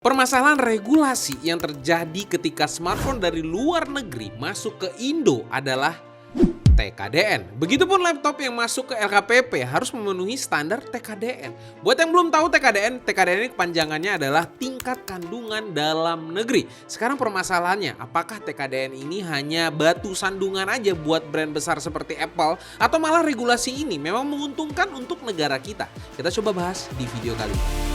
Permasalahan regulasi yang terjadi ketika smartphone dari luar negeri masuk ke Indo adalah TKDN. Begitupun laptop yang masuk ke LKPP harus memenuhi standar TKDN. Buat yang belum tahu TKDN ini kepanjangannya adalah tingkat kandungan dalam negeri. Sekarang permasalahannya, apakah TKDN ini hanya batu sandungan aja buat brand besar seperti Apple, atau malah regulasi ini memang menguntungkan untuk negara kita? Kita coba bahas di video kali ini.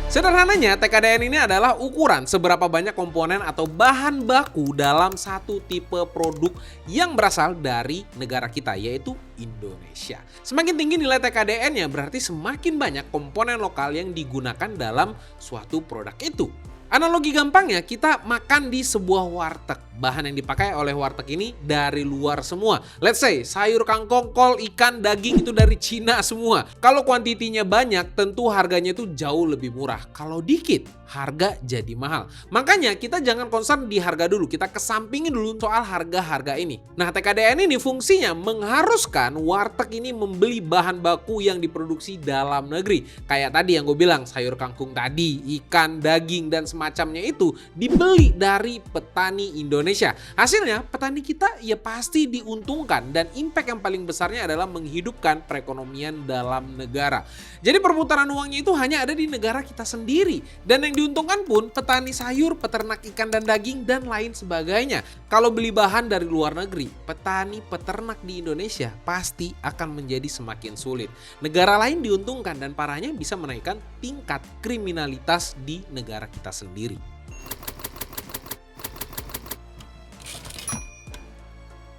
Sederhananya, TKDN ini adalah ukuran seberapa banyak komponen atau bahan baku dalam satu tipe produk yang berasal dari negara kita, yaitu Indonesia. Semakin tinggi nilai TKDN-nya, berarti semakin banyak komponen lokal yang digunakan dalam suatu produk itu. Analogi gampangnya, kita makan di sebuah warteg. Bahan yang dipakai oleh warteg ini dari luar semua. Let's say sayur kangkong, kol, ikan, daging itu dari Cina semua. Kalau kuantitinya banyak, tentu harganya itu jauh lebih murah. Kalau dikit, harga jadi mahal. Makanya kita jangan concern di harga dulu, kita kesampingin dulu soal harga-harga ini. Nah, TKDN ini fungsinya mengharuskan warteg ini membeli bahan baku yang diproduksi dalam negeri. Kayak tadi yang gue bilang, sayur kangkung tadi, ikan, daging, dan semacamnya itu dibeli dari petani Indonesia. Hasilnya petani kita ya pasti diuntungkan, dan impact yang paling besarnya adalah menghidupkan perekonomian dalam negara. Jadi perputaran uangnya itu hanya ada di negara kita sendiri, dan yang diuntungkan pun petani sayur, peternak ikan dan daging, dan lain sebagainya. Kalau beli bahan dari luar negeri, petani peternak di Indonesia pasti akan menjadi semakin sulit. Negara lain diuntungkan, dan parahnya bisa menaikkan tingkat kriminalitas di negara kita sendiri.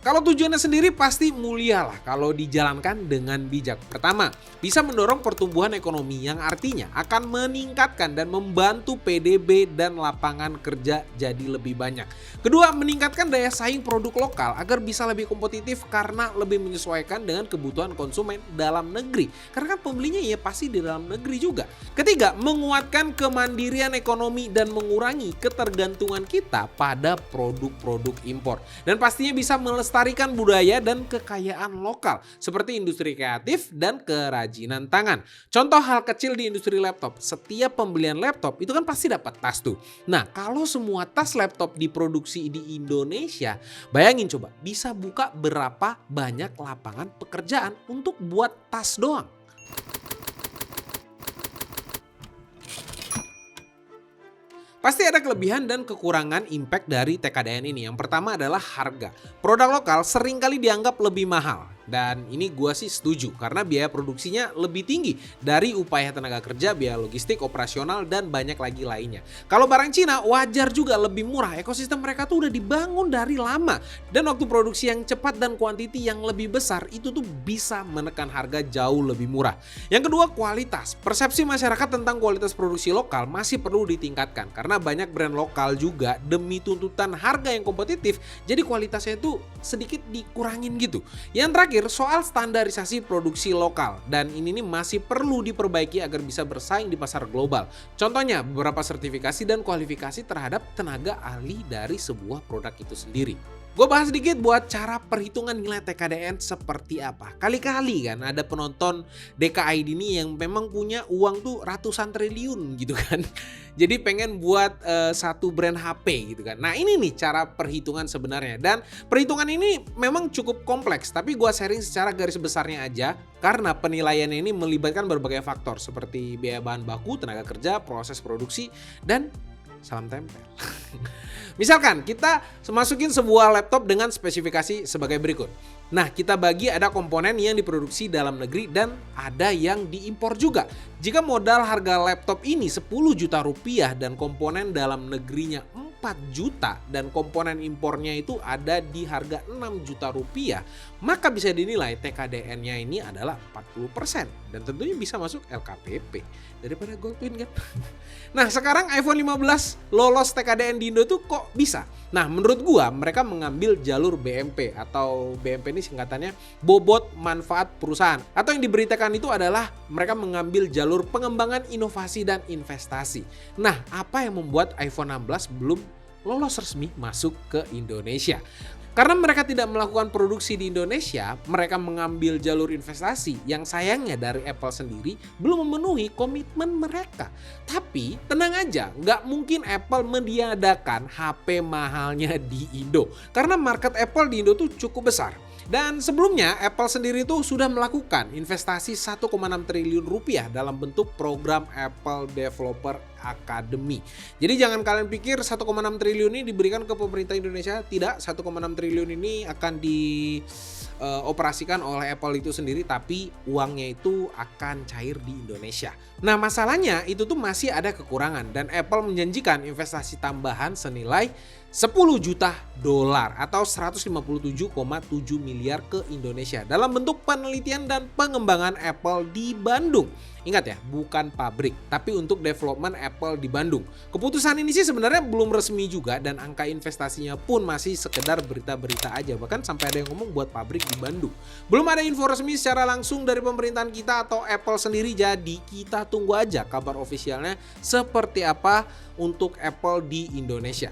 Kalau tujuannya sendiri pasti mulia lah kalau dijalankan dengan bijak. Pertama, bisa mendorong pertumbuhan ekonomi yang artinya akan meningkatkan dan membantu PDB dan lapangan kerja jadi lebih banyak. Kedua, meningkatkan daya saing produk lokal agar bisa lebih kompetitif karena lebih menyesuaikan dengan kebutuhan konsumen dalam negeri. Karena kan pembelinya ya pasti di dalam negeri juga. Ketiga, menguatkan kemandirian ekonomi dan mengurangi ketergantungan kita pada produk-produk impor. Dan pastinya bisa melestarikan budaya dan kekayaan lokal seperti industri kreatif dan kerajinan tangan. Contoh hal kecil di industri laptop, setiap pembelian laptop itu kan pasti dapat tas tuh. Nah, kalau semua tas laptop diproduksi di Indonesia, bayangin coba bisa buka berapa banyak lapangan pekerjaan untuk buat tas doang. Pasti ada kelebihan dan kekurangan impact dari TKDN ini. Yang pertama adalah harga. Produk lokal seringkali dianggap lebih mahal. Dan ini gua sih setuju karena biaya produksinya lebih tinggi dari upaya tenaga kerja, biaya logistik, operasional, dan banyak lagi lainnya. Kalau barang Cina wajar juga lebih murah, ekosistem mereka tuh udah dibangun dari lama. Dan waktu produksi yang cepat dan kuantiti yang lebih besar itu tuh bisa menekan harga jauh lebih murah. Yang kedua, kualitas. Persepsi masyarakat tentang kualitas produksi lokal masih perlu ditingkatkan karena banyak brand lokal juga demi tuntutan harga yang kompetitif, jadi kualitasnya itu sedikit dikurangin gitu. Yang terakhir, soal standarisasi produksi lokal, dan ini nih masih perlu diperbaiki agar bisa bersaing di pasar global. Contohnya beberapa sertifikasi dan kualifikasi terhadap tenaga ahli dari sebuah produk itu sendiri. Gue bahas sedikit buat cara perhitungan nilai TKDN seperti apa. Kali-kali kan ada penonton DKID ini yang memang punya uang tuh ratusan triliun gitu kan. Jadi pengen buat satu brand HP gitu kan. Nah, ini nih cara perhitungan sebenarnya. Dan perhitungan ini memang cukup kompleks, tapi gue sharing secara garis besarnya aja. Karena penilaiannya ini melibatkan berbagai faktor seperti biaya bahan baku, tenaga kerja, proses produksi, dan salam tempel. Misalkan kita masukin sebuah laptop dengan spesifikasi sebagai berikut. Nah, kita bagi ada komponen yang diproduksi dalam negeri dan ada yang diimpor juga. Jika modal harga laptop ini 10 juta rupiah dan komponen dalam negerinya 4 juta dan komponen impornya itu ada di harga 6 juta rupiah, maka bisa dinilai TKDN-nya ini adalah 40% dan tentunya bisa masuk LKPP daripada Goldwin kan. Nah, sekarang iPhone 15 lolos TKDN di Indo tuh kok bisa? Nah, menurut gua mereka mengambil jalur BMP atau BMP ini singkatannya bobot manfaat perusahaan, atau yang diberitakan itu adalah mereka mengambil jalur pengembangan inovasi dan investasi. Nah, apa yang membuat iPhone 16 belum lolos resmi masuk ke Indonesia? Karena mereka tidak melakukan produksi di Indonesia, mereka mengambil jalur investasi yang sayangnya dari Apple sendiri belum memenuhi komitmen mereka. Tapi tenang aja, nggak mungkin Apple meniadakan HP mahalnya di Indo. Karena market Apple di Indo tuh cukup besar. Dan sebelumnya Apple sendiri tuh sudah melakukan investasi 1,6 triliun rupiah dalam bentuk program Apple Developer Academy. Jadi jangan kalian pikir 1,6 triliun ini diberikan ke pemerintah Indonesia. Tidak, 1,6 triliun ini akan dioperasikan oleh Apple itu sendiri, tapi uangnya itu akan cair di Indonesia. Nah masalahnya itu tuh masih ada kekurangan dan Apple menjanjikan investasi tambahan senilai 10 juta dolar atau 157,7 miliar ke Indonesia dalam bentuk penelitian dan pengembangan Apple di Bandung. Ingat ya, bukan pabrik, tapi untuk development Apple di Bandung. Keputusan ini sih sebenarnya belum resmi juga dan angka investasinya pun masih sekedar berita-berita aja. Bahkan sampai ada yang ngomong buat pabrik di Bandung. Belum ada info resmi secara langsung dari pemerintahan kita atau Apple sendiri, jadi kita tunggu aja kabar ofisialnya seperti apa untuk Apple di Indonesia.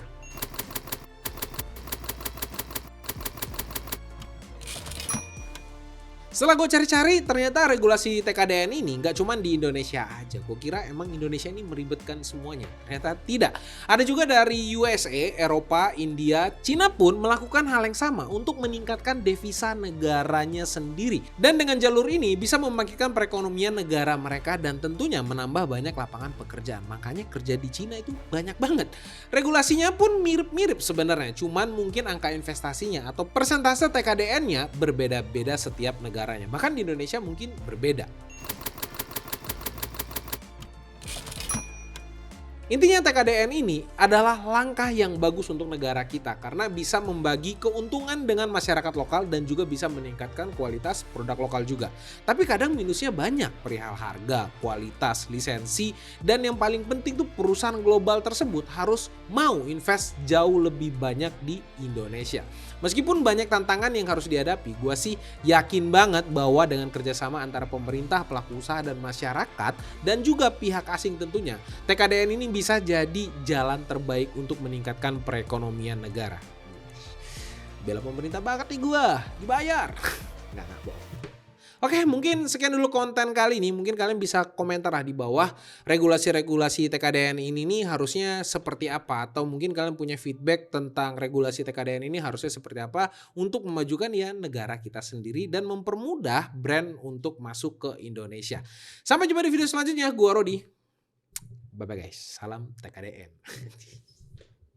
Setelah gue cari-cari, ternyata regulasi TKDN ini nggak cuma di Indonesia aja. Gue kira emang Indonesia ini meribetkan semuanya. Ternyata tidak. Ada juga dari USA, Eropa, India, Cina pun melakukan hal yang sama untuk meningkatkan devisa negaranya sendiri. Dan dengan jalur ini bisa membangkitkan perekonomian negara mereka dan tentunya menambah banyak lapangan pekerjaan. Makanya kerja di Cina itu banyak banget. Regulasinya pun mirip-mirip sebenarnya. Cuman mungkin angka investasinya atau persentase TKDN-nya berbeda-beda setiap negara. Bahkan di Indonesia mungkin berbeda. Intinya TKDN ini adalah langkah yang bagus untuk negara kita karena bisa membagi keuntungan dengan masyarakat lokal dan juga bisa meningkatkan kualitas produk lokal juga. Tapi kadang minusnya banyak perihal harga, kualitas, lisensi, dan yang paling penting tuh perusahaan global tersebut harus mau invest jauh lebih banyak di Indonesia. Meskipun banyak tantangan yang harus dihadapi, gue sih yakin banget bahwa dengan kerjasama antara pemerintah, pelaku usaha, dan masyarakat, dan juga pihak asing tentunya, TKDN ini bisa jadi jalan terbaik untuk meningkatkan perekonomian negara. Bela pemerintah banget nih gue, dibayar. Nggak bohong. Oke, mungkin sekian dulu konten kali ini. Mungkin kalian bisa komentar lah di bawah regulasi-regulasi TKDN ini nih harusnya seperti apa. Atau mungkin kalian punya feedback tentang regulasi TKDN ini harusnya seperti apa untuk memajukan ya negara kita sendiri dan mempermudah brand untuk masuk ke Indonesia. Sampai jumpa di video selanjutnya. Gua Rodi. Bye-bye guys. Salam TKDN.